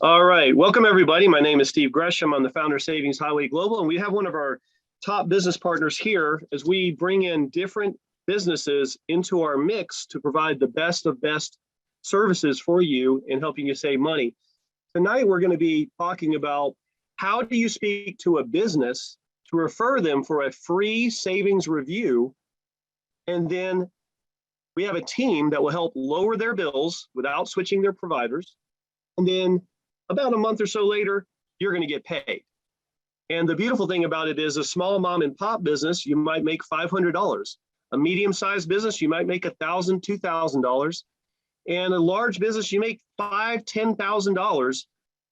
All right. Welcome, everybody. My name is Steve Gresham. I'm the founder of Savings Highway Global, and we have one of our top business partners here as we bring in different businesses into our mix to provide the best of best services for you in helping you save money. Tonight, we're going to be talking about how do you speak to a business to refer them for a free savings review. And then we have a team that will help lower their bills without switching their providers. And then about a month or so later, you're going to get paid. And the beautiful thing about it is a small mom and pop business, you might make $500. A medium-sized business, you might make $1,000, $2,000. And a large business, you make $5,000, $10,000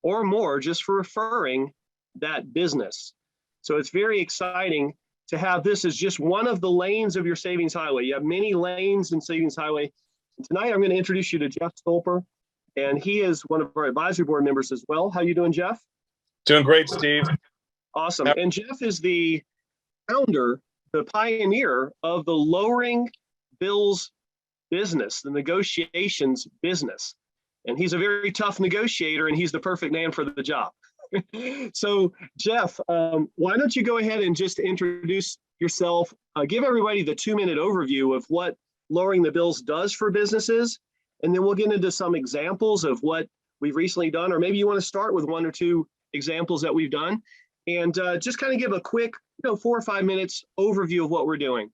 or more just for referring that business. So it's very exciting to have this as just one of the lanes of your savings highway. You have many lanes in Savings Highway. And tonight, I'm going to introduce you to Jeff Stolper. And he is one of our advisory board members as well. How you doing, Jeff? Doing great, Steve. Awesome. And Jeff is the founder, the pioneer of the lowering bills business, the negotiations business. And he's a very tough negotiator, and he's the perfect man for the job. So, Jeff, why don't you go ahead and just introduce yourself, give everybody the 2-minute overview of what lowering the bills does for businesses. And then we'll get into some examples of what we've recently done, or maybe you want to start with 1 or 2 examples that we've done, and just kind of give a quick, 4 or 5 minutes overview of what we're doing.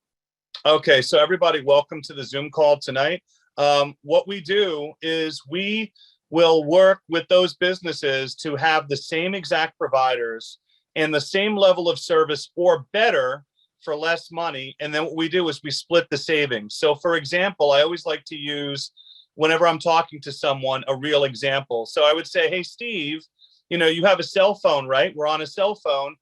Okay, so everybody, welcome to the Zoom call tonight. What we do is we will work with those businesses to have the same exact providers and the same level of service or better for less money. And then what we do is we split the savings. So for example, I always like to use, whenever I'm talking to someone, a real example. So I would say, hey, Steve, you have a cell phone, right? We're on a cell phone.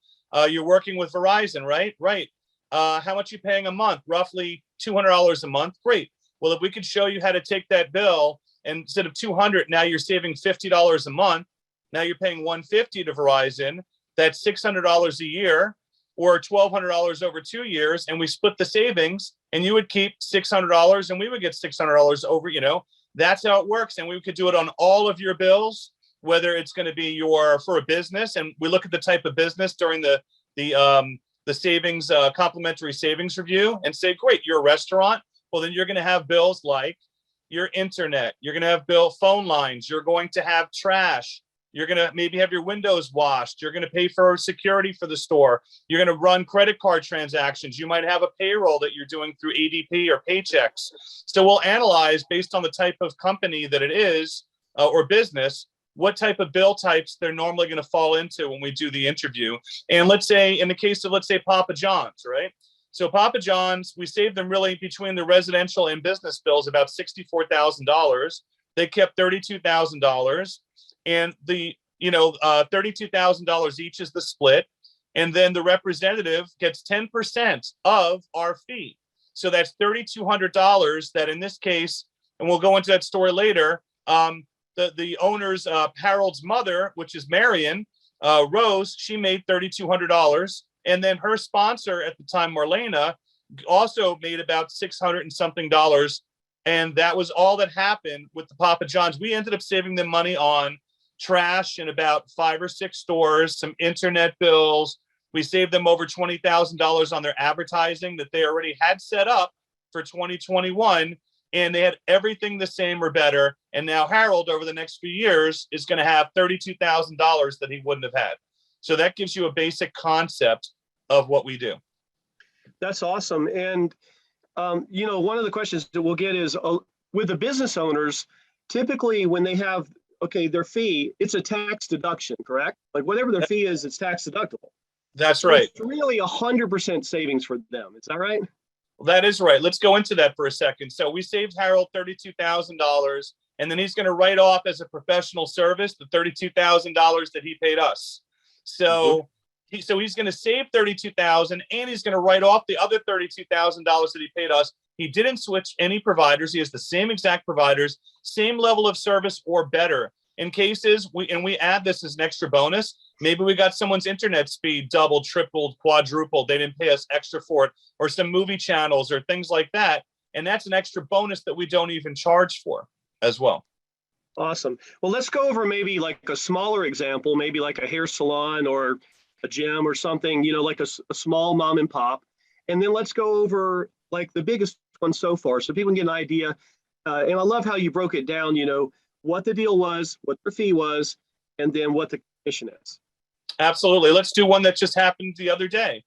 You're working with Verizon, right? Right. How much are you paying a month? Roughly $200 a month. Great. Well, if we could show you how to take that bill, and instead of $200, now you're saving $50 a month. Now you're paying $150 to Verizon. That's $600 a year, or $1,200 over 2 years. And we split the savings, and you would keep $600 and we would get $600 over, That's how it works. And we could do it on all of your bills, whether it's going to be for a business. And we look at the type of business during the savings, complimentary savings review, and say, great, you're a restaurant. Well, then you're going to have bills like your internet. You're going to have phone lines. You're going to have trash. You're going to maybe have your windows washed. You're going to pay for security for the store. You're going to run credit card transactions. You might have a payroll that you're doing through ADP or Paychex. So we'll analyze based on the type of company that it is or business, what type of bill types they're normally going to fall into when we do the interview. And let's say in the case of, Papa John's, right? So Papa John's, we saved them really between the residential and business bills about $64,000. They kept $32,000. And the, $32,000 each is the split. And then the representative gets 10% of our fee. So that's $3,200 that in this case, and we'll go into that story later, the owner's, Harold's mother, which is Marion, Rose, she made $3,200. And then her sponsor at the time, Marlena, also made about $600 and something. And that was all that happened with the Papa John's. We ended up saving them money on trash in about 5 or 6 stores, some internet bills. We saved them over $20,000 on their advertising that they already had set up for 2021. And they had everything the same or better. And now Harold, over the next few years, is going to have $32,000 that he wouldn't have had. So that gives you a basic concept of what we do. That's awesome. And, one of the questions that we'll get is with the business owners, typically when they have, their fee, it's a tax deduction, correct? Like whatever their fee is, it's tax deductible. That's right. It's really 100% savings for them. Is that right? Well, that is right. Let's go into that for a second. So we saved Harold $32,000, and then he's going to write off as a professional service the $32,000 that he paid us. So he's going to save $32,000, and he's going to write off the other $32,000 that he paid us. He didn't switch any providers. He has the same exact providers, same level of service or better. In cases, we add this as an extra bonus. Maybe we got someone's internet speed doubled, tripled, quadrupled. They didn't pay us extra for it, or some movie channels or things like that. And that's an extra bonus that we don't even charge for as well. Awesome. Well, let's go over maybe like a smaller example, maybe like a hair salon or a gym or something, like a small mom and pop. And then let's go over like the biggest one so far so people can get an idea. And I love how you broke it down, what the deal was, what the fee was, and then what the commission is. Absolutely. Let's do one that just happened the other day.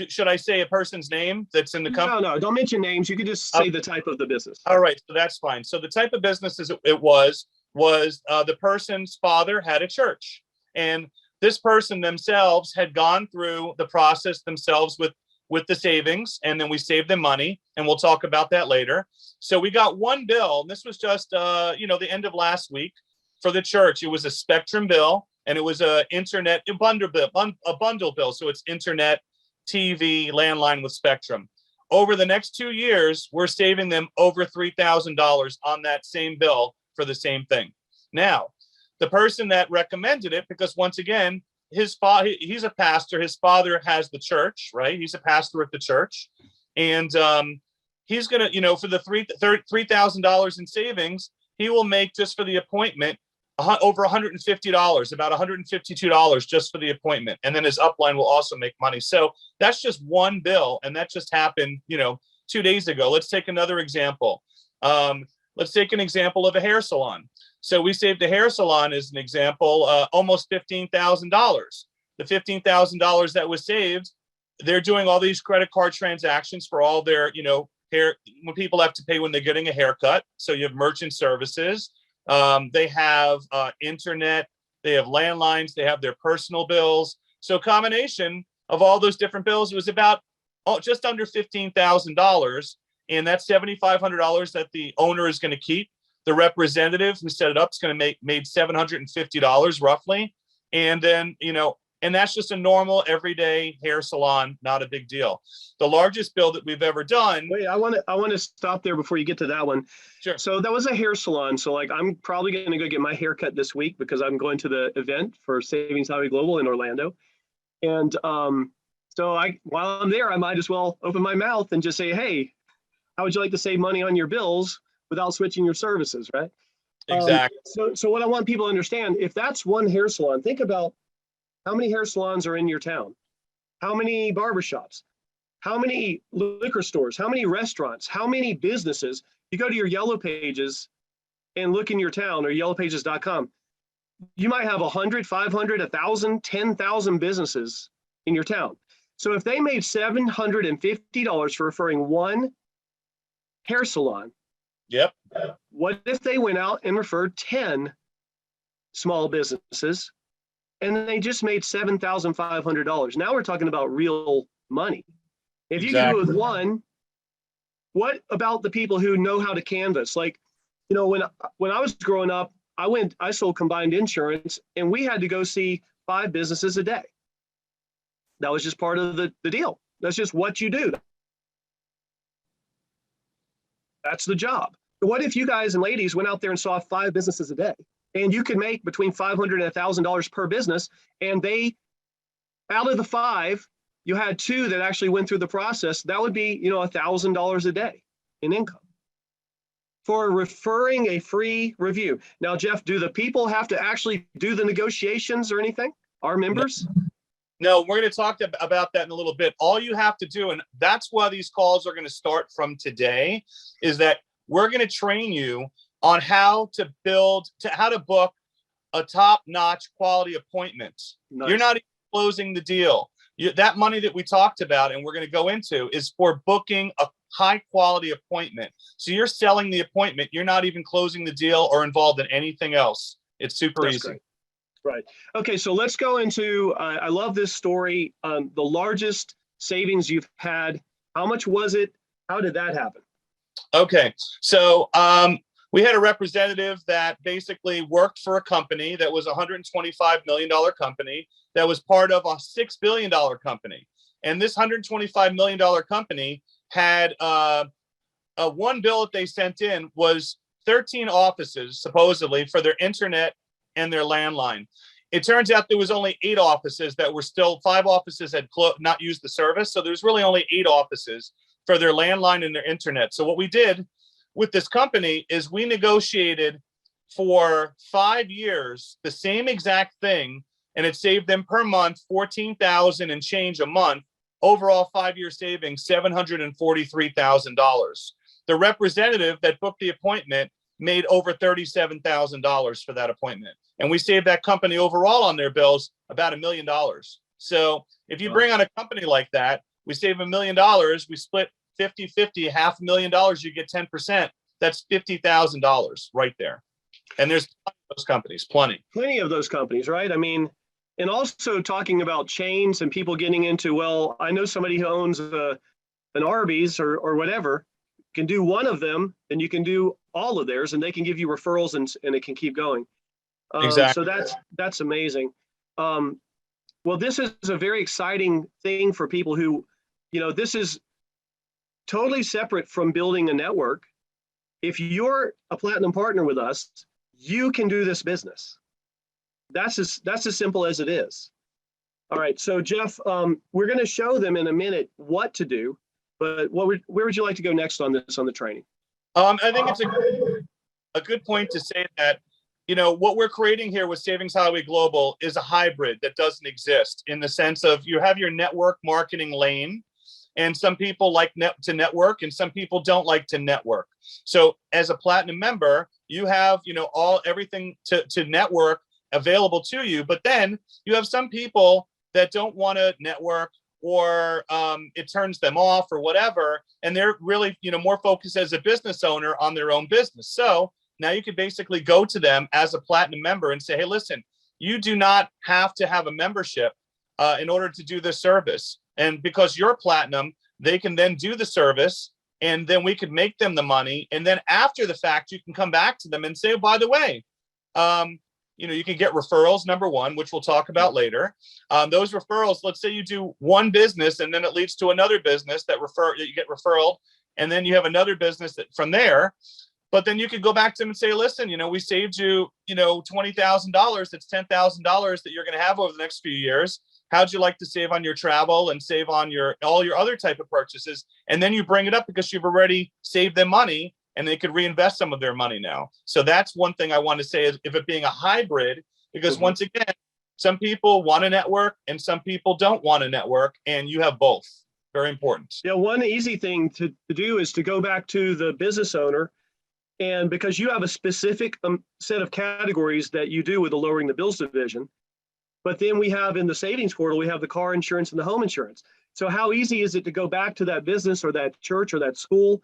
Should I say a person's name that's in the company? No, don't mention names. You could just say the type of the business. All right, so that's fine. So the type of business it was the person's father had a church, and this person themselves had gone through the process themselves with the savings, and then we saved them money, and we'll talk about that later. So we got one bill, and this was just the end of last week for the church. It was a Spectrum bill, and it was a bundle bill. So it's internet, TV, landline with Spectrum. Over the next 2 years, we're saving them over $3,000 on that same bill for the same thing. Now, the person that recommended it, because once again, he's a pastor. His father has the church, right? He's a pastor at the church. And he's going to, for the $3,000 in savings, he will make just for the appointment over $150, about $152 just for the appointment. And then his upline will also make money. So that's just one bill. And that just happened, 2 days ago. Let's take another example. Let's take an example of a hair salon. So we saved a hair salon as an example, almost $15,000. The $15,000 that was saved, they're doing all these credit card transactions for all their, hair, when people have to pay when they're getting a haircut. So you have merchant services. They have internet, they have landlines, they have their personal bills. So combination of all those different bills, it was about just under $15,000. And that's $7,500 that the owner is going to keep. The representative who set it up is going to made $750 roughly. And then, and that's just a normal everyday hair salon, not a big deal. The largest bill that we've ever done. Wait, I want to stop there before you get to that one. Sure. So that was a hair salon. So like, I'm probably going to go get my hair cut this week because I'm going to the event for Savings Highway Global in Orlando. And so while I'm there, I might as well open my mouth and just say, hey, how would you like to save money on your bills without switching your services, right? Exactly. So what I want people to understand, if that's one hair salon, think about how many hair salons are in your town? How many barbershops? How many liquor stores? How many restaurants? How many businesses? You go to your Yellow Pages and look in your town or yellowpages.com. You might have 100, 500, 1,000, 10,000 businesses in your town. So if they made $750 for referring one hair salon, yep. What if they went out and referred 10 small businesses and they just made $7,500? Now we're talking about real money. If you Exactly. do it with one, what about the people who know how to canvas? Like, when I was growing up, I sold combined insurance and we had to go see 5 businesses a day. That was just part of the deal. That's just what you do. That's the job. What if you guys and ladies went out there and saw 5 businesses a day and you could make between $500 and $1,000 per business, and they, out of the 5, you had 2 that actually went through the process? That would be, $1,000 a day in income for referring a free review. Now, Jeff, do the people have to actually do the negotiations or anything? Our members? No, we're going to talk about that in a little bit. All you have to do, and that's why these calls are going to start from today, is that we're going to train you on how to book a top-notch quality appointment. Nice. You're not even closing the deal. That money that we talked about and we're going to go into is for booking a high-quality appointment. So you're selling the appointment. You're not even closing the deal or involved in anything else. It's super easy. Great. Right. Okay, so let's go into, I love this story. The largest savings you've had. How much was it? How did that happen? Okay, so we had a representative that basically worked for a company that was a $125 million company that was part of a $6 billion company. And this $125 million company had one bill that they sent in was 13 offices, supposedly, for their internet and their landline. It turns out there was only 8 offices that were still, 5 offices had not used the service. So there's really only 8 offices for their landline and their internet. So what we did with this company is we negotiated for 5 years the same exact thing, and it saved them per month $14,000 and change a month. Overall 5-year savings, $743,000. The representative that booked the appointment made over $37,000 for that appointment. And we saved that company overall on their bills about $1 million. So if you bring on a company like that, we save $1 million, we split 50-50, $500,000, you get 10%. That's $50,000 right there. And there's plenty of those companies, plenty of those companies, right? I mean, and also talking about chains and people getting into, well, I know somebody who owns an Arby's or whatever, can do one of them, and you can do all of theirs, and they can give you referrals, and it can keep going. Exactly. So that's amazing. Well, this is a very exciting thing for people who, this is totally separate from building a network. If you're a platinum partner with us, you can do this business. That's as simple as it is. All right, so Jeff, we're going to show them in a minute what to do, but where would you like to go next on this, on the training? I think it's a good point to say that, what we're creating here with Savings Highway Global is a hybrid that doesn't exist, in the sense of you have your network marketing lane, and some people like to network and some people don't like to network. So as a platinum member, you have, everything to network available to you, but then you have some people that don't want to network, or it turns them off or whatever, and they're really, more focused as a business owner on their own business. So now you could basically go to them as a platinum member and say, hey, listen, you do not have to have a membership in order to do this service. And because you're platinum, they can then do the service, and then we could make them the money. And then after the fact, you can come back to them and say, oh, by the way, you can get referrals, number one, which we'll talk about later. Those referrals, let's say you do one business and then it leads to another business that you get referred, and then you have another business that from there. But then you could go back to them and say, listen, we saved you, $20,000. That's $10,000 that you're going to have over the next few years. How'd you like to save on your travel and save on all your other type of purchases? And then you bring it up because you've already saved them money, and they could reinvest some of their money now. So that's one thing I want to say, is if it being a hybrid, because once again, some people want to network and some people don't want to network, and you have both. Very important. Yeah, one easy thing to do is to go back to the business owner, and because you have a specific set of categories that you do with the Lowering the Bills division, but then we have in the savings portal, we have the car insurance and the home insurance. So how easy is it to go back to that business or that church or that school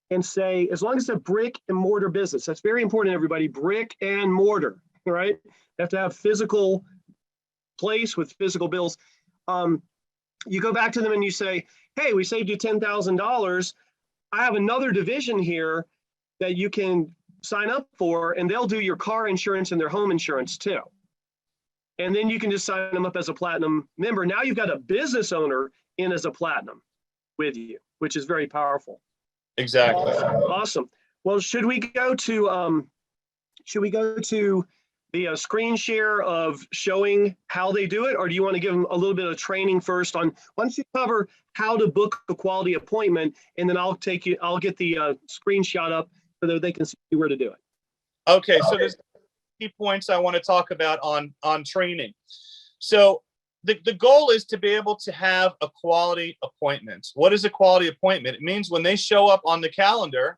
and say, as long as it's a brick and mortar business, that's very important, everybody, brick and mortar, right? You have to have physical place with physical bills. You go back to them and you say, hey, we saved you $10,000. I have another division here that you can sign up for, and they'll do your car insurance and their home insurance too. And then you can just sign them up as a platinum member. Now you've got a business owner in as a platinum with you, which is very powerful. Exactly. Awesome. Well, should we go to the screen share of showing how they do it, or do you want to give them a little bit of training first on, once you cover how to book a quality appointment, and then I'll get the screenshot up so that they can see where to do it. Okay, so there's key points I want to talk about on training. So the goal is to be able to have a quality appointment. What is a quality appointment? It means when they show up on the calendar,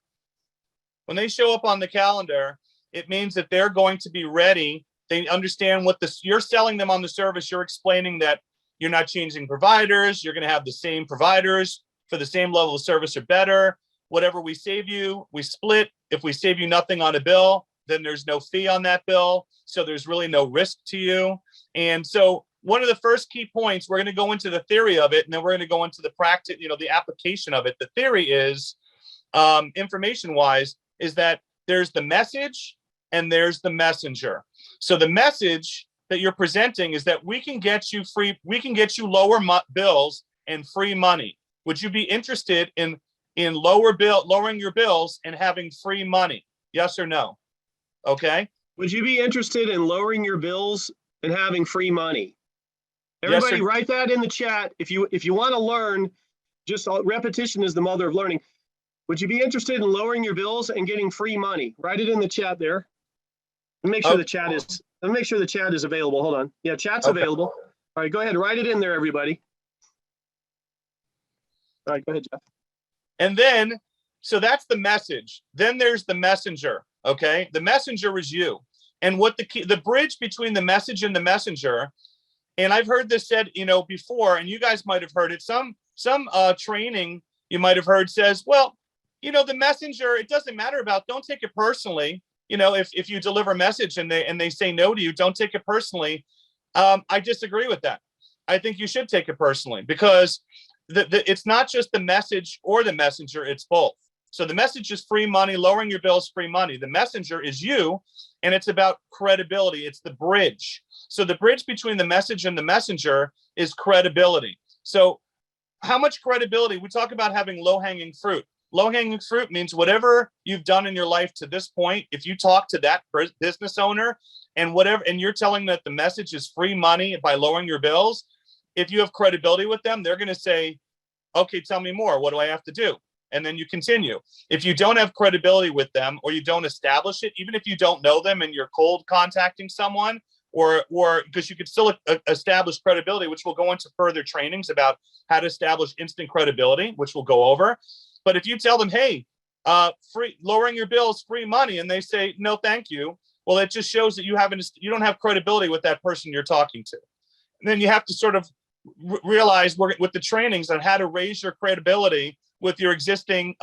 it means that they're going to be ready. They understand what you're selling them on the service. You're explaining that you're not changing providers. You're going to have the same providers for the same level of service or better. Whatever we save you, we split. If we save you nothing on a bill, then there's no fee on that bill. So there's really no risk to you. And so one of the first key points, we're going to go into the theory of it, and then we're going to go into the practice, the application of it. The theory is, information-wise, is that there's the message and there's the messenger. So the message that you're presenting is that we can get you lower bills and free money. Would you be interested in lowering your bills and having free money? Yes or no? Okay. Would you be interested in lowering your bills and having free money? Everybody, yes, write that in the chat. If you want to learn, just repetition is the mother of learning. Would you be interested in lowering your bills and getting free money? Write it in the chat there. And make sure the chat is, let me make sure the chat is available. Hold on. Yeah, chat's Okay. available. All right, go ahead. Write it in there, everybody. All right, go ahead, Jeff. And then, so that's the message. Then there's the messenger. Okay. The messenger is you. And what the bridge between the message and the messenger, and I've heard this said, before, and you guys might have heard it. Some training you might have heard says, well, the messenger, it doesn't matter about, don't take it personally. If you deliver a message and they say no to you, don't take it personally. I disagree with that. I think you should take it personally, because it's not just the message or the messenger, it's both. So the message is free money, lowering your bills, free money. The messenger is you, and it's about credibility. It's the bridge. So the bridge between the message and the messenger is credibility. So how much credibility? We talk about having low-hanging fruit. Low-hanging fruit means whatever you've done in your life to this point, if you talk to that business owner and you're telling that the message is free money by lowering your bills, if you have credibility with them, they're going to say, okay, tell me more. What do I have to do? And then you continue. If you don't have credibility with them, or you don't establish it, even if you don't know them and you're cold contacting someone, or because you could still establish credibility, which we'll go into further trainings about how to establish instant credibility, which we'll go over. But if you tell them, hey, free lowering your bills, free money, and they say, no, thank you. Well, it just shows that you don't have credibility with that person you're talking to. And then you have to sort of realize with the trainings on how to raise your credibility with your existing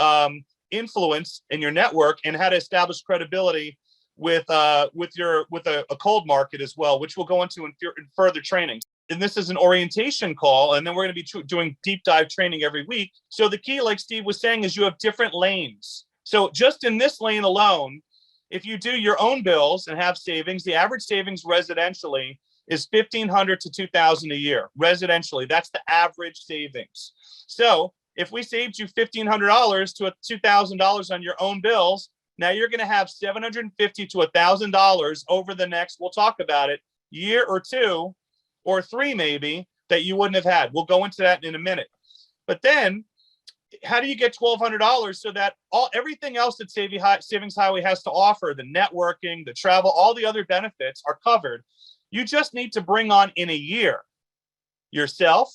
influence in your network, and how to establish credibility with a cold market as well, which we'll go into in further trainings. And this is an orientation call, and then we're going to be doing deep dive training every week. So the key, like Steve was saying, is you have different lanes. So just in this lane alone, if you do your own bills and have savings, the average savings residentially is $1,500 to $2,000 a year. Residentially, that's the average savings. So if we saved you $1,500 to $2,000 on your own bills, now you're going to have $750 to $1,000 over the next, we'll talk about it, year or two or three maybe, that you wouldn't have had. We'll go into that in a minute. But then, how do you get $1,200 so that everything else that Savings Highway has to offer, the networking, the travel, all the other benefits are covered? You just need to bring on in a year yourself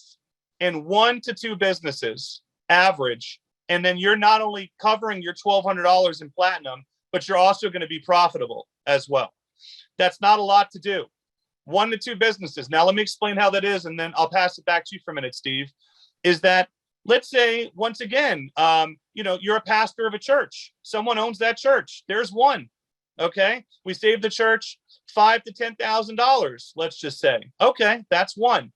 and 1 to 2 businesses average. And then you're not only covering your $1,200 in platinum, but you're also going to be profitable as well. That's not a lot to do. 1 to 2 businesses. Now, let me explain how that is, and then I'll pass it back to you for a minute, Steve. Is that, let's say, once again, you're a pastor of a church. Someone owns that church. There's one. Okay, we saved the church $5,000 to $10,000. Let's just say, okay, that's one.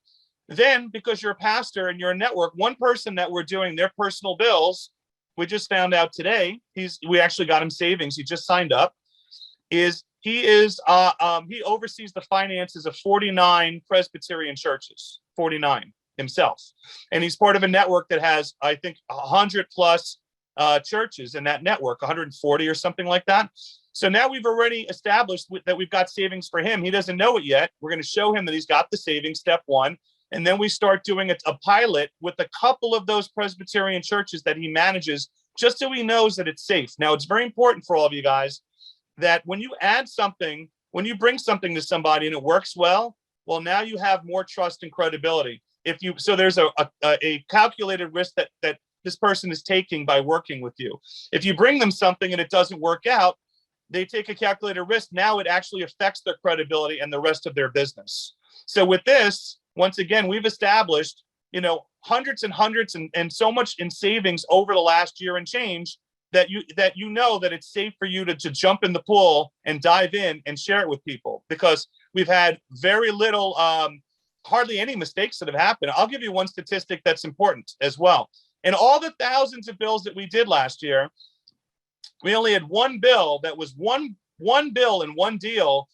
Then, because you're a pastor and you're a network, one person that we're doing their personal bills, we just found out today, we actually got him savings. He just signed up. He oversees the finances of 49 Presbyterian churches, 49 himself. And he's part of a network that has, I think, 100 plus churches in that network, 140 or something like that. So now we've already established that we've got savings for him. He doesn't know it yet. We're going to show him that he's got the savings, step one. And then we start doing a pilot with a couple of those Presbyterian churches that he manages, just so he knows that it's safe. Now, it's very important for all of you guys that when you add something, when you bring something to somebody and it works well, now you have more trust and credibility. So there's a calculated risk that this person is taking by working with you. If you bring them something and it doesn't work out, they take a calculated risk. Now it actually affects their credibility and the rest of their business. So with this, once again, we've established, hundreds and hundreds and so much in savings over the last year and change that you know that it's safe for you to jump in the pool and dive in and share it with people, because we've had very little, hardly any mistakes that have happened. I'll give you one statistic that's important as well. In all the thousands of bills that we did last year, we only had one bill that was one bill and one deal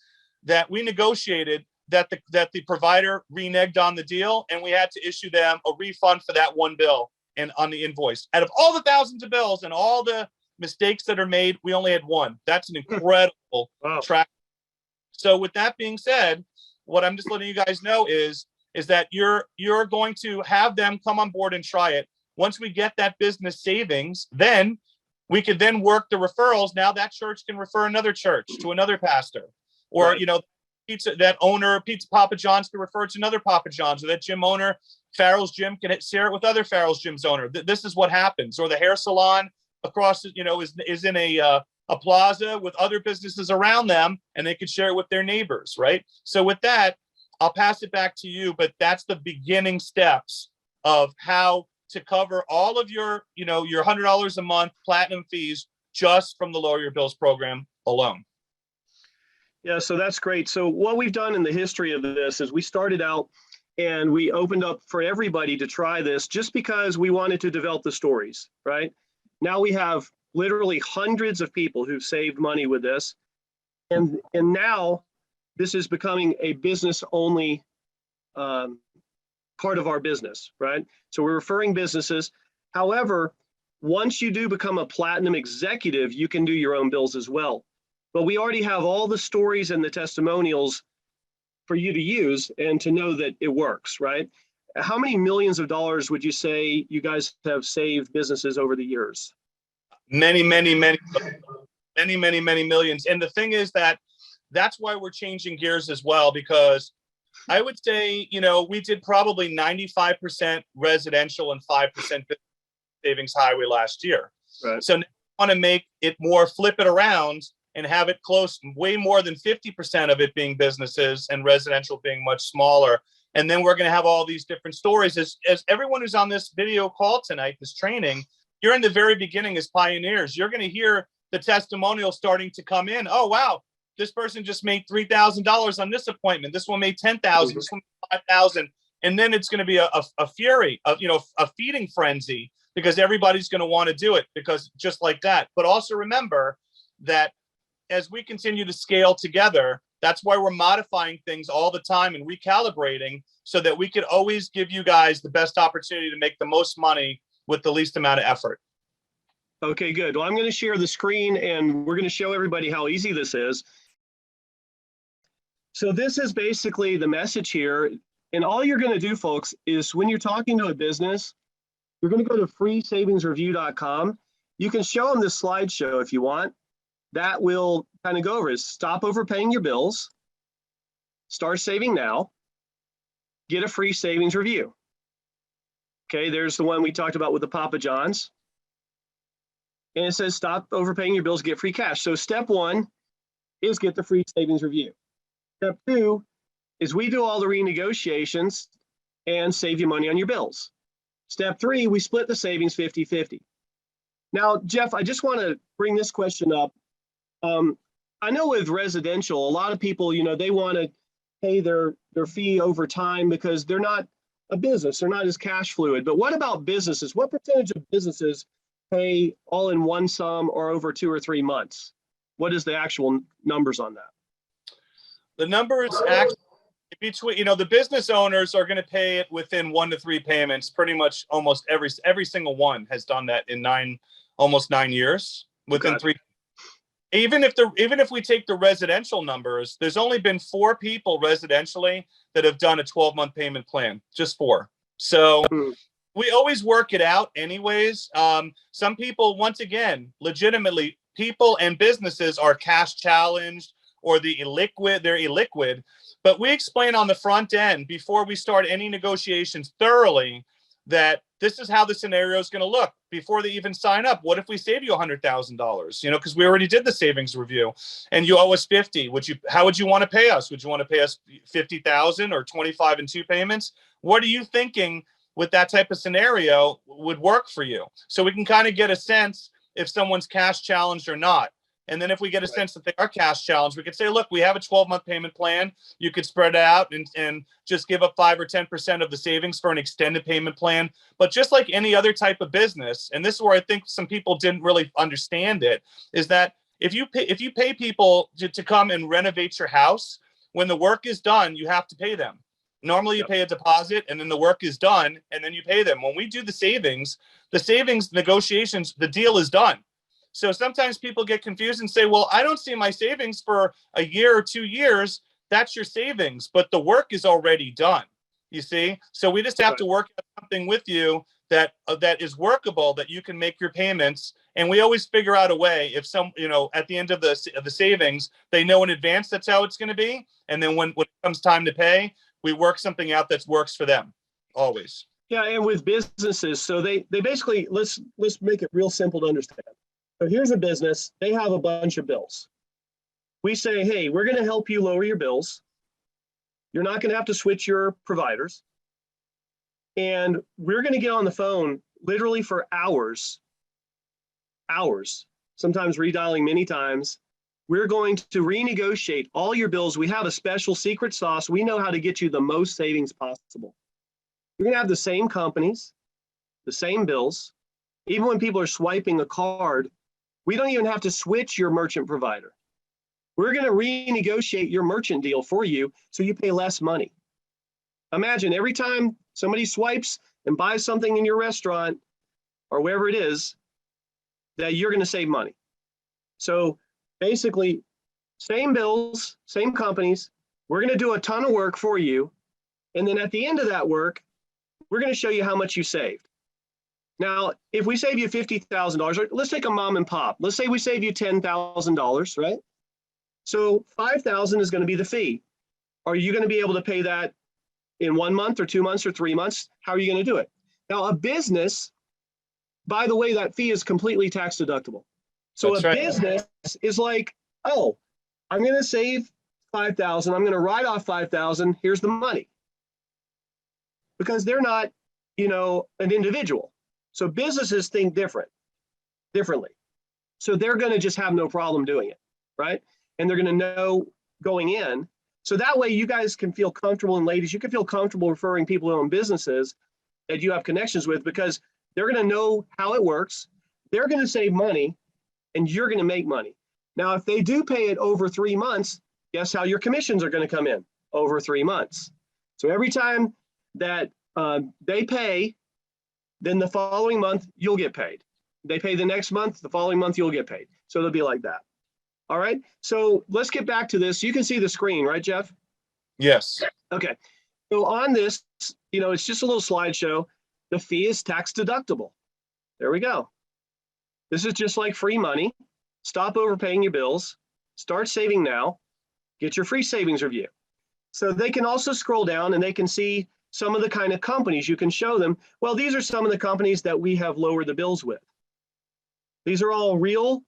that we negotiated that the provider reneged on the deal, and we had to issue them a refund for that one bill and on the invoice. Out of all the thousands of bills and all the mistakes that are made, we only had one. That's an incredible track. So with that being said, what I'm just letting you guys know is that you're going to have them come on board and try it. Once we get that business savings, then we could then work the referrals. Now that church can refer another church to another pastor, or, Right. you know, that owner, Pizza Papa John's, can refer to another Papa John's, or that gym owner, Farrell's Gym, can share it with other Farrell's Gym's owner. This is what happens. Or the hair salon across, you know, is in a plaza with other businesses around them, and they could share it with their neighbors, right? So with that, I'll pass it back to you, but that's the beginning steps of how to cover all of your, you know, your $100 a month platinum fees just from the Lower Your Bills program alone. Yeah, so that's great. So what we've done in the history of this is we started out and we opened up for everybody to try this just because we wanted to develop the stories, right? Now we have literally hundreds of people who've saved money with this. And now this is becoming a business only part of our business, right? So we're referring businesses. However, once you do become a platinum executive, you can do your own bills as well. But we already have all the stories and the testimonials for you to use and to know that it works, right? How many millions of dollars would you say you guys have saved businesses over the years? Many millions. And the thing is that's why we're changing gears as well, because I would say, you know, we did probably 95% residential and 5% savings highway last year. Right. So now we want to make it more, flip it around and have it close, way more than 50% of it being businesses and residential being much smaller. And then we're going to have all these different stories. As everyone who's on this video call tonight, this training, you're in the very beginning as pioneers. You're going to hear the testimonials starting to come in. Oh, wow, this person just made $3,000 on this appointment. This one made $10,000. This one made $5,000. And then it's going to be a fury, you know, a feeding frenzy, because everybody's going to want to do it, because just like that. But also remember that as we continue to scale together, that's why we're modifying things all the time and recalibrating, so that we could always give you guys the best opportunity to make the most money with the least amount of effort. Okay, good. Well, I'm going to share the screen and we're going to show everybody how easy this is. So this is basically the message here. And all you're going to do, folks, is when you're talking to a business, you're going to go to freesavingsreview.com. You can show them this slideshow if you want. That will kind of go over is stop overpaying your bills, start saving now, get a free savings review. Okay, there's the one we talked about with the Papa John's. And it says stop overpaying your bills, get free cash. So step one is get the free savings review. Step two is we do all the renegotiations and save you money on your bills. Step three, we split the savings 50-50. Now, Jeff, I just want to bring this question up. I know with residential, a lot of people, you know, they want to pay their fee over time because they're not a business. They're not as cash fluid. But what about businesses? What percentage of businesses pay all in one sum or over 2 or 3 months? What is the actual numbers on that? The numbers actually between, you know, the business owners are going to pay it within 1 to 3 payments. Pretty much almost every single one has done that in almost 9 years within 3. Even if we take the residential numbers, there's only been 4 people residentially that have done a 12-month payment plan, just 4. So we always work it out anyways. Some people, once again, legitimately, people and businesses are cash challenged or they're illiquid. But we explain on the front end before we start any negotiations thoroughly that this is how the scenario is going to look before they even sign up. What if we save you $100,000? You know, because we already did the savings review, and you owe us 50. How would you want to pay us? Would you want to pay us 50,000 or 25 in 2 payments? What are you thinking with that type of scenario would work for you? So we can kind of get a sense if someone's cash challenged or not. And then if we get a sense that they are cash challenged, we could say, look, we have a 12-month payment plan. You could spread it out and just give up 5 or 10% of the savings for an extended payment plan. But just like any other type of business, and this is where I think some people didn't really understand it, is that if you pay people to come and renovate your house, when the work is done, you have to pay them. Normally you pay a deposit and then the work is done and then you pay them. When we do the savings negotiations, the deal is done. So sometimes people get confused and say, well, I don't see my savings for a year or 2 years. That's your savings, but the work is already done, you see? So we just have to work out something with you that is workable, that you can make your payments. And we always figure out a way, if some, at the end of the savings, they know in advance that's how it's going to be. And then when it comes time to pay, we work something out that works for them always. Yeah, and with businesses, so they basically, let's make it real simple to understand. So here's a business, they have a bunch of bills. We say, hey, we're going to help you lower your bills. You're not going to have to switch your providers. And we're going to get on the phone literally for hours, sometimes redialing many times. We're going to renegotiate all your bills. We have a special secret sauce. We know how to get you the most savings possible. You're going to have the same companies, the same bills. Even when people are swiping a card, we don't even have to switch your merchant provider. We're going to renegotiate your merchant deal for you so you pay less money. Imagine every time somebody swipes and buys something in your restaurant or wherever it is, that you're going to save money. So basically, same bills, same companies. We're going to do a ton of work for you. And then at the end of that work, we're going to show you how much you saved. Now, if we save you $50,000, let's take a mom and pop. Let's say we save you $10,000, right? So $5,000 is going to be the fee. Are you going to be able to pay that in 1 month or 2 months or 3 months? How are you going to do it? Now, a business, by the way, that fee is completely tax deductible. So That's a right. business is like, oh, I'm going to save $5,000. I'm going to write off $5,000. Here's the money. Because they're not, an individual. So businesses think differently. So they're going to just have no problem doing it, right? And they're going to know going in. So that way you guys can feel comfortable, and ladies, you can feel comfortable referring people who own businesses that you have connections with, because they're going to know how it works. They're going to save money and you're going to make money. Now, if they do pay it over 3 months, guess how your commissions are going to come in? Over 3 months. So every time that they pay, then the following month you'll get paid. They pay the next month, the following month you'll get paid. So it'll be like that. All right. So let's get back to this. You can see the screen, right, Jeff? Yes. Okay. So on this, it's just a little slideshow. The fee is tax deductible. There we go. This is just like free money. Stop overpaying your bills. Start saving now. Get your free savings review. So they can also scroll down and they can see some of the kind of companies you can show them. Well, these are some of the companies that we have lowered the bills with. These are all real,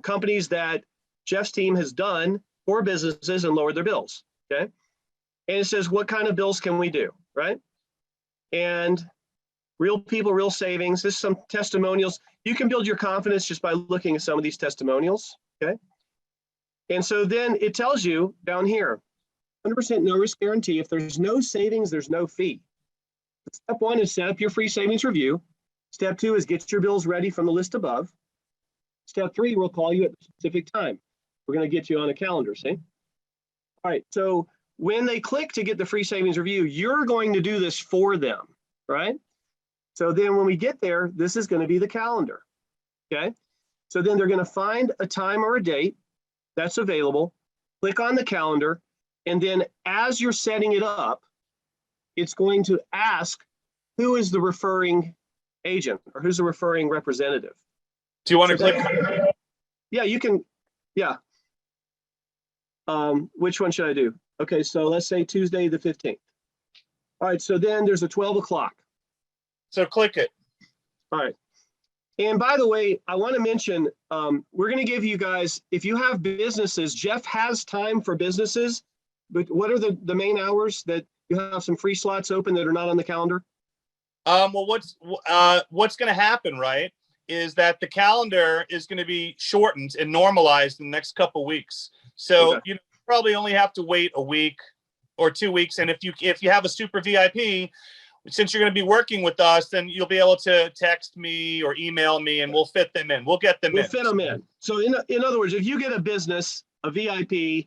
companies that Jeff's team has done for businesses and lowered their bills. Okay. And it says, what kind of bills can we do? Right. And real people, real savings. This is some testimonials. You can build your confidence just by looking at some of these testimonials. Okay. And so then it tells you down here, 100% no risk guarantee. If there's no savings, there's no fee. Step 1 is set up your free savings review. Step 2 is get your bills ready from the list above. Step 3, we'll call you at a specific time. We're going to get you on a calendar, see? All right, so when they click to get the free savings review, you're going to do this for them, right? So then when we get there, this is going to be the calendar, okay? So then they're going to find a time or a date that's available, click on the calendar, and then as you're setting it up, it's going to ask who is the referring agent or who's the referring representative. Do you want to So click? Yeah, you can. Yeah. Which one should I do? Okay, so let's say Tuesday the 15th. All right, so then there's a 12 o'clock. So click it. All right. And by the way, I want to mention, we're going to give you guys, if you have businesses, Jeff has time for businesses, but what are the main hours that you have some free slots open that are not on the calendar? Well, what's going to happen, right, is that the calendar is going to be shortened and normalized in the next couple of weeks. So you probably only have to wait a week or 2 weeks. And if you have a super VIP, since you're going to be working with us, then you'll be able to text me or email me and we'll fit them in. We'll get them in. We'll fit them in. So in other words, if you get a business, a VIP,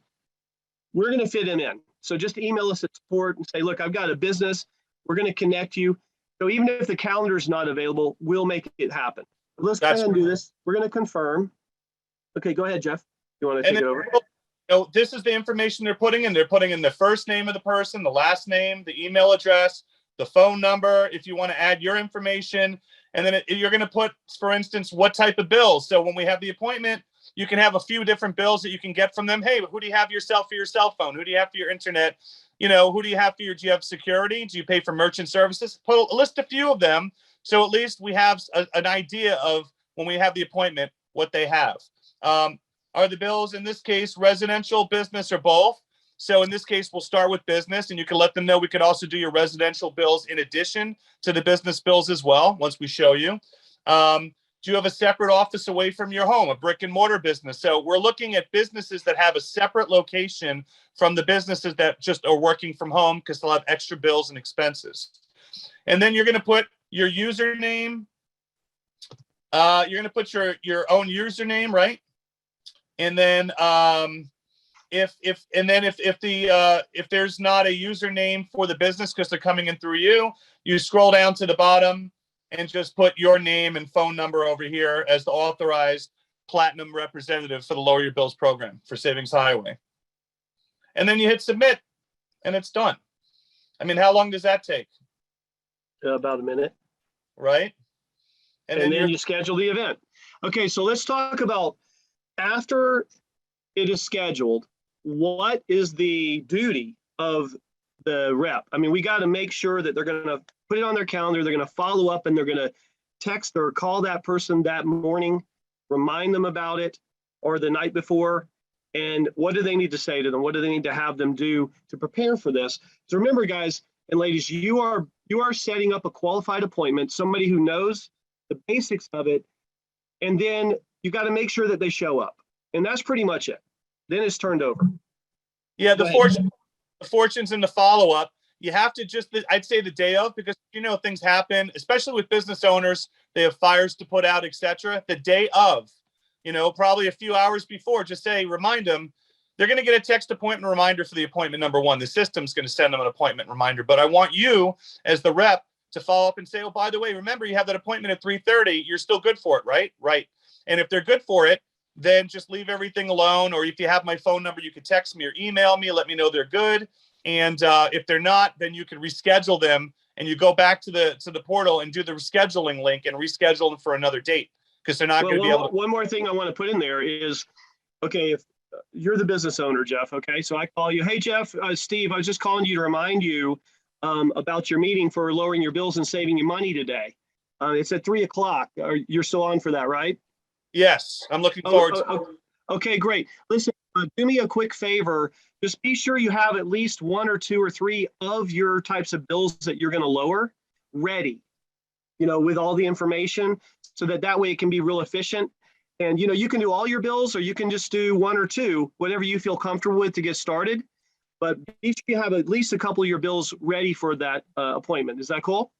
we're going to fit them in. So just email us at support and say, look, I've got a business. We're going to connect you. So even if the calendar is not available, we'll make it happen. Let's go ahead and do this. We're going to confirm. Okay, go ahead, Jeff. You want to take it over? This is the information they're putting in. They're putting in the first name of the person, the last name, the email address, the phone number, if you want to add your information, and then you're going to put, for instance, what type of bills. So when we have the appointment, you can have a few different bills that you can get from them. Hey, who do you have for your cell phone? Who do you have for your internet? Who do you have do you have security? Do you pay for merchant services? List a few of them. So at least we have an idea of, when we have the appointment, what they have. Are the bills, in this case, residential, business, or both? So in this case, we'll start with business, and you can let them know we could also do your residential bills in addition to the business bills as well, once we show you. Do you have a separate office away from your home, a brick and mortar business? So we're looking at businesses that have a separate location from the businesses that just are working from home, because they'll have extra bills and expenses. And then you're going to put your username. You're going to put your own username, right? And then if there's not a username for the business because they're coming in through you, you scroll down to the bottom and just put your name and phone number over here as the authorized platinum representative for the Lower Your Bills program for Savings Highway. And then you hit submit, and it's done. I mean, how long does that take? About a minute. Right? And then you schedule the event. Okay, so let's talk about, after it is scheduled, what is the duty of the rep? I mean, we got to make sure that they're going to put it on their calendar, they're going to follow up, and they're going to text or call that person that morning, remind them about it, or the night before. And what do they need to say to them? What do they need to have them do to prepare for this? So remember, guys and ladies, you are setting up a qualified appointment, somebody who knows the basics of it, and then you got to make sure that they show up. And that's pretty much it. Then it's turned over. Yeah, the fortunes in the follow-up. You have to I'd say the day of, because things happen, especially with business owners. They have fires to put out, etc. The day of, probably a few hours before, just remind them. They're going to get a text appointment reminder for the appointment number one. The system's going to send them an appointment reminder. But I want you, as the rep, to follow up and say, oh, by the way, remember you have that appointment at 3:30. You're still good for it, right? Right. And if they're good for it, then just leave everything alone. Or if you have my phone number, you can text me or email me, let me know they're good. And if they're not, then you can reschedule them, and you go back to the portal and do the rescheduling link and reschedule them for another date, because they're not going to be able to. One more thing I want to put in there is, okay, if you're the business owner, Jeff, okay, so I call you, hey, Jeff, Steve, I was just calling you to remind you about your meeting for lowering your bills and saving you money today. It's at 3:00. You're still on for that, right? Yes, I'm looking forward to it. Okay, great. Listen, do me a quick favor. Just be sure you have at least one or two or three of your types of bills that you're going to lower ready, with all the information, so that way it can be real efficient. And, you can do all your bills, or you can just do one or two, whatever you feel comfortable with to get started. But be sure you have at least a couple of your bills ready for that appointment. Is that cool?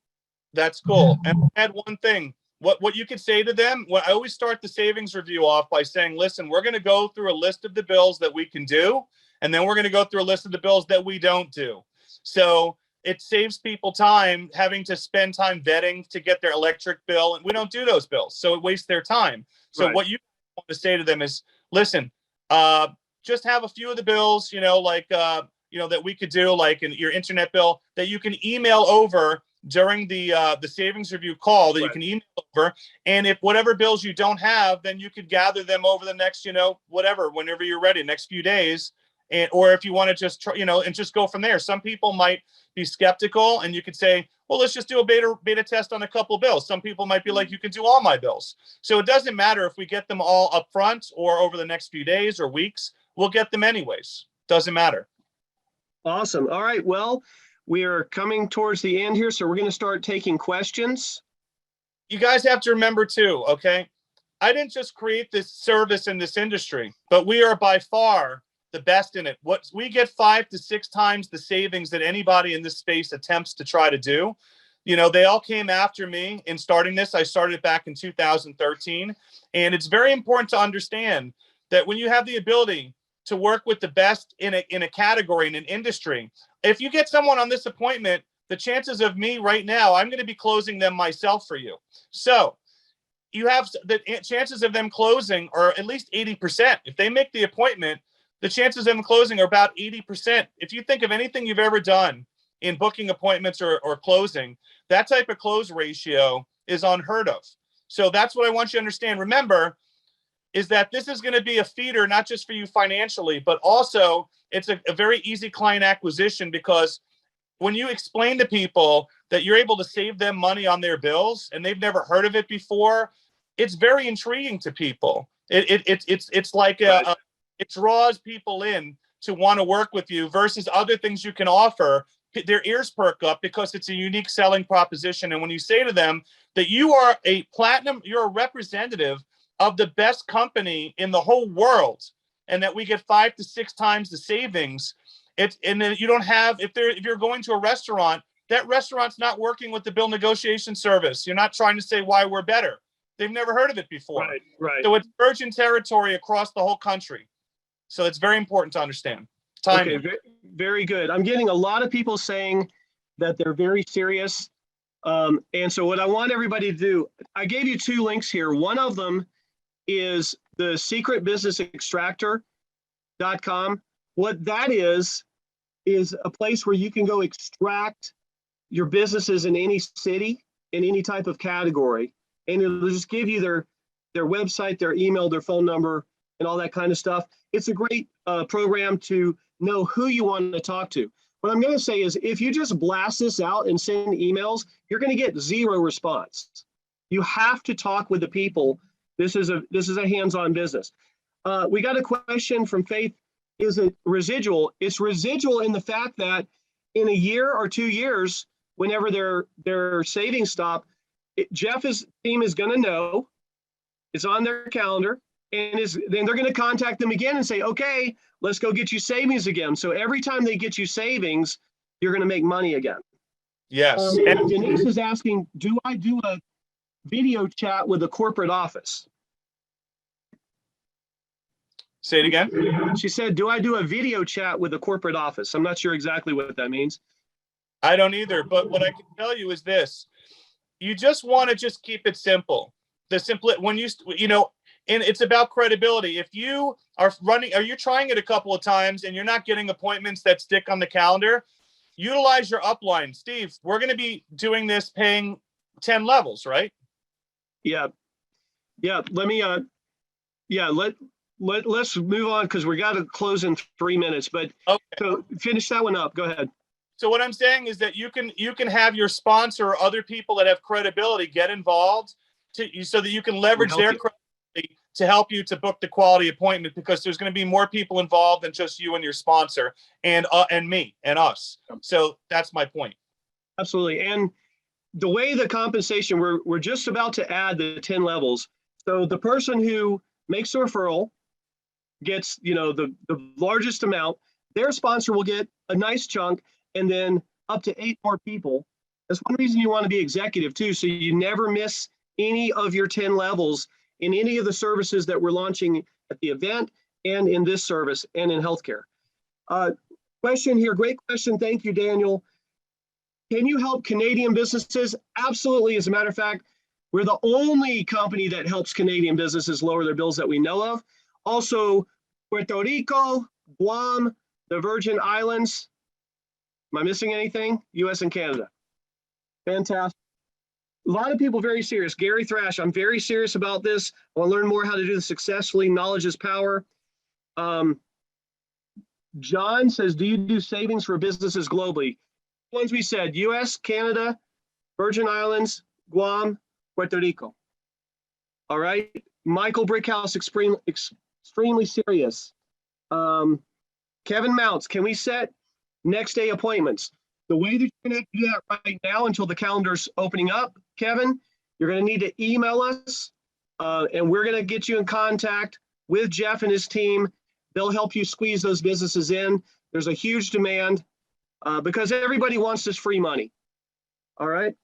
That's cool. And I'll add one thing. What you could say to them, I always start the savings review off by saying, listen, we're going to go through a list of the bills that we can do, and then we're going to go through a list of the bills that we don't do. So it saves people time having to spend time vetting to get their electric bill, and we don't do those bills, so it wastes their time. So right. What you want to say to them is, listen, just have a few of the bills, that we could do, like in your internet bill, that you can email over during the savings review call, that right. You can email over. And if whatever bills you don't have, then you could gather them over the next, whenever you're ready, next few days. Or if you want to just try, and just go from there. Some people might be skeptical, and you could say, well, let's just do a beta test on a couple bills. Some people might be like, you can do all my bills. So it doesn't matter if we get them all up front or over the next few days or weeks. We'll get them anyways. Doesn't matter. Awesome. All right. Well, we are coming towards the end here, so we're going to start taking questions. You guys have to remember too, okay? I didn't just create this service in this industry, but we are by far the best in it. What we get 5 to 6 times the savings that anybody in this space attempts to try to do. They all came after me in starting this. I started it back in 2013. And it's very important to understand that when you have the ability to work with the best in a category, in an industry, if you get someone on this appointment, the chances of me right now, I'm going to be closing them myself for you. So you have the chances of them closing are at least 80%. If they make the appointment, the chances of them closing are about 80%. If you think of anything you've ever done in booking appointments or closing, that type of close ratio is unheard of. So that's what I want you to understand. Remember, is that this is going to be a feeder, not just for you financially, but also it's a very easy client acquisition, because when you explain to people that you're able to save them money on their bills and they've never heard of it before, it's very intriguing to people. It's like it draws people in to want to work with you versus other things you can offer. Their ears perk up because it's a unique selling proposition. And when you say to them that you are you're a representative of the best company in the whole world, and that we get 5 to 6 times the savings, and then you don't have, if you're going to a restaurant, that restaurant's not working with the bill negotiation service. You're not trying to say why we're better. They've never heard of it before. Right. So it's virgin territory across the whole country. So it's very important to understand. Timing. Okay, very good. I'm getting a lot of people saying that they're very serious. And so what I want everybody to do, I gave you 2 links here. One of them is the secretbusinessextractor.com. What that is a place where you can go extract your businesses in any city, in any type of category. And it'll just give you their website, their email, their phone number, and all that kind of stuff. It's a great program to know who you want to talk to. What I'm going to say is, if you just blast this out and send emails, you're going to get 0 response. You have to talk with the people. This is a hands-on business. We got a question from Faith. Is it residual? It's residual in the fact that in a year or 2 years, whenever their savings stop, Jeff's team is going to know. It's on their calendar, and then they're going to contact them again and say, okay, let's go get you savings again. So every time they get you savings, you're going to make money again. Yes. And Denise is asking, do I do a video chat with the corporate office? Say it again. She said, do I do a video chat with the corporate office? I'm not sure exactly what that means. I don't either. But what I can tell you is this. You just want to just keep it simple. When and it's about credibility. If you are you're trying it a couple of times and you're not getting appointments that stick on the calendar, utilize your upline. Steve, we're going to be doing this paying 10 levels, right? Yeah. Let me, let's move on, because we got to close in 3 minutes, but okay. So finish that one up. Go ahead. So what I'm saying is that you can have your sponsor or other people that have credibility get involved so that you can leverage their credibility to help you to book the quality appointment, because there's going to be more people involved than just you and your sponsor and me and us. So that's my point. Absolutely. And the way the compensation, we're just about to add the 10 levels. So the person who makes a referral gets, the largest amount. Their sponsor will get a nice chunk, and then up to 8 more people. That's one reason you want to be executive too, so you never miss any of your 10 levels in any of the services that we're launching at the event and in this service and in healthcare. Question here, great question. Thank you, Daniel. Can you help Canadian businesses? Absolutely. As a matter of fact, we're the only company that helps Canadian businesses lower their bills that we know of. Also, Puerto Rico, Guam, the Virgin Islands. Am I missing anything? US and Canada. Fantastic. A lot of people very serious. Gary Thrash, I'm very serious about this. I want to learn more how to do this successfully. Knowledge is power. John says, do you do savings for businesses globally? The ones we said, US, Canada, Virgin Islands, Guam, Puerto Rico. All right. Michael Brickhouse, extremely serious. Kevin Mounts, can we set next day appointments? The way that you're going to do that right now until the calendar's opening up, Kevin, you're going to need to email us, and we're going to get you in contact with Jeff and his team. They'll help you squeeze those businesses in. There's a huge demand because everybody wants this free money. All right.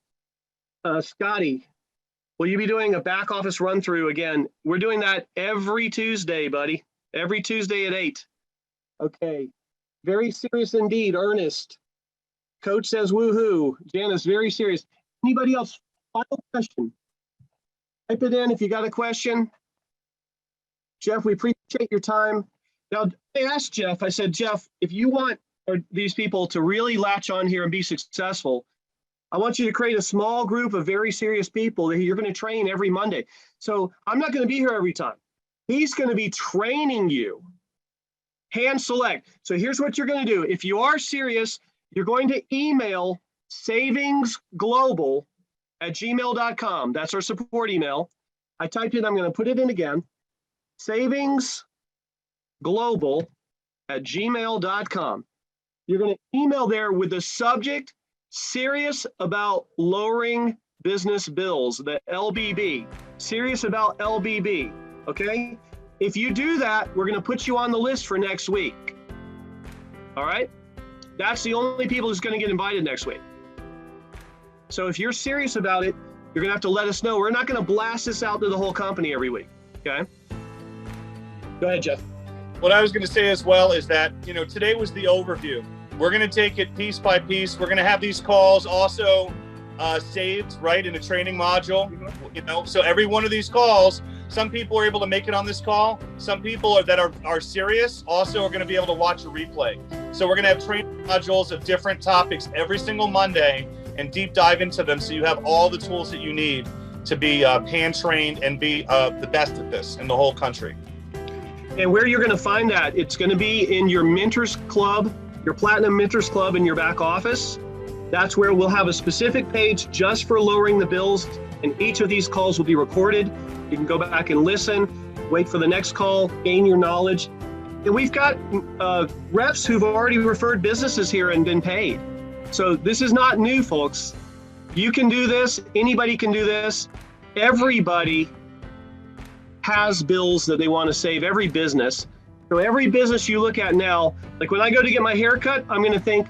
Scotty, will you be doing a back office run through again? We're doing that every Tuesday, buddy. Every Tuesday at 8. Okay. Very serious indeed, Ernest. Coach says woohoo. Janice, very serious. Anybody else? Final question. Type it in if you got a question. Jeff, we appreciate your time. Now, I asked Jeff, I said, Jeff, if you want these people to really latch on here and be successful, I want you to create a small group of very serious people that you're going to train every Monday. So I'm not going to be here every time. He's going to be training you. Hand select. So here's what you're going to do. If you are serious, you're going to email savingsglobal@gmail.com. That's our support email. I typed it. I'm going to put it in again. savingsglobal@gmail.com. You're going to email there with the subject, serious about lowering business bills, the LBB, serious about LBB, okay? If you do that, we're going to put you on the list for next week, all right? That's the only people who's going to get invited next week. So if you're serious about it, you're going to have to let us know. We're not going to blast this out to the whole company every week, okay? Go ahead, Jeff. What I was going to say as well is that, today was the overview. We're going to take it piece by piece. We're going to have these calls also saved, right, in a training module. So every one of these calls, some people are able to make it on this call. Some people that are serious also are going to be able to watch a replay. So we're going to have training modules of different topics every single Monday and deep dive into them, so you have all the tools that you need to be hand trained and be the best at this in the whole country. And where you're going to find that, it's going to be in your Mentors Club, your Platinum Mentors Club in your back office. That's where we'll have a specific page just for lowering the bills, and each of these calls will be recorded. You can go back and listen, wait for the next call, gain your knowledge. And we've got reps who've already referred businesses here and been paid. So this is not new, folks. You can do this. Anybody can do this. Everybody has bills that they want to save, every business. So every business you look at now, like when I go to get my haircut, I'm going to think,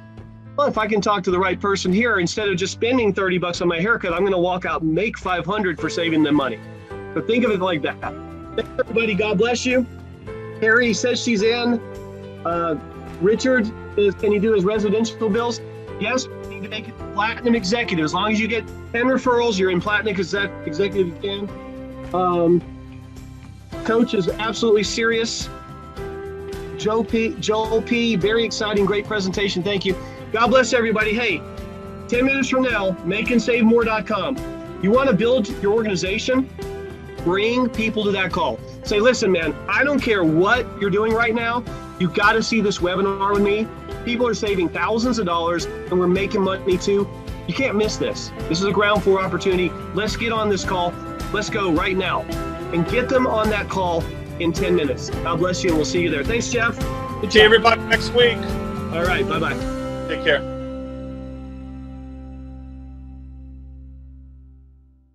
well, if I can talk to the right person here, instead of just spending $30 on my haircut, I'm going to walk out and make $500 for saving them money. So think of it like that. Thanks, everybody. God bless you. Harry says she's in. Richard, can he do his residential bills? Yes, you need to make it Platinum Executive. As long as you get 10 referrals, you're in Platinum Executive, you can. Coach is absolutely serious. Joel P, very exciting, great presentation. Thank you. God bless everybody. Hey, 10 minutes from now, makeandsavemore.com. You want to build your organization? Bring people to that call. Say, listen, man, I don't care what you're doing right now. You got to see this webinar with me. People are saving thousands of dollars and we're making money too. You can't miss this. This is a ground floor opportunity. Let's get on this call. Let's go right now and get them on that call in 10 minutes. God bless you, and we'll see you there. Thanks, Jeff. See everybody next week. All right, bye-bye. Take care.